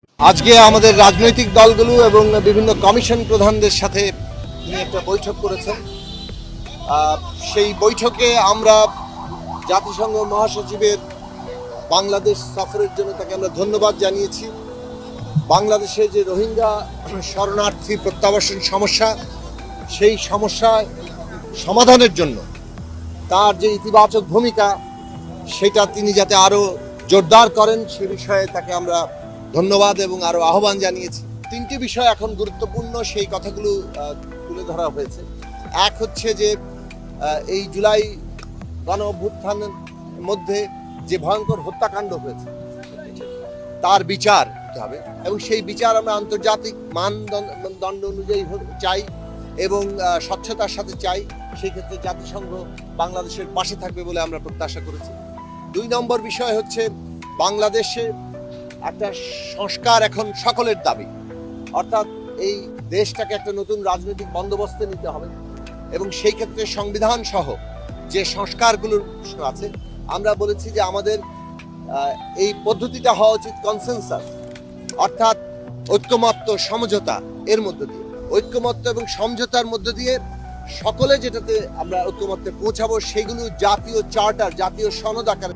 আজকে আমাদের রাজনৈতিক দলগুলো এবং বিভিন্ন কমিশন প্রধানদের সাথে তিনি একটা বৈঠক করেছেন। সেই বৈঠকে আমরা জাতিসংঘ মহাসচিবের বাংলাদেশ সফরের জন্য তাকে আমরা ধন্যবাদ জানিয়েছি। বাংলাদেশে যে রোহিঙ্গা শরণার্থী প্রত্যাবাসন সমস্যা, সেই সমস্যা সমাধানের জন্য তার যে ইতিবাচক ভূমিকা, সেটা তিনি যাতে আরও জোরদার করেন সে বিষয়ে তাকে আমরা ধন্যবাদ এবং আরও আহ্বান জানিয়েছি। তিনটি বিষয় এখন গুরুত্বপূর্ণ, সেই কথাগুলো তুলে ধরা হয়েছে। এক হচ্ছে যে এই জুলাই গণ অভ্যুত্থানের মধ্যে যে ভয়ঙ্কর হত্যাকাণ্ড হয়েছে তার বিচার হতে হবে এবং সেই বিচার আমরা আন্তর্জাতিক মানদণ্ড অনুযায়ী চাই এবং স্বচ্ছতার সাথে চাই। সেই ক্ষেত্রে জাতিসংঘ বাংলাদেশের পাশে থাকবে বলে আমরা প্রত্যাশা করেছি। 2 নম্বর বিষয় হচ্ছে বাংলাদেশে একটা সংস্কার এখন সকলের দাবি, অর্থাৎ এই দেশটাকে একটা নতুন রাজনৈতিক বন্দোবস্তে নিতে হবে এবং সেই ক্ষেত্রে সংবিধান সহ যে সংস্কারগুলোর প্রশ্ন আছে, আমরা বলেছি যে আমাদের এই পদ্ধতিটা হওয়া উচিত কনসেনসাস, অর্থাৎ ঐক্যমত্য সমঝোতা। এর মধ্য দিয়ে ঐক্যমত্য এবং সমঝোতার মধ্য দিয়ে সকলে যেটাতে আমরা ঐক্যমত্যে পৌঁছাবো সেগুলো জাতীয় চার্টার, জাতীয় সনদ আকারে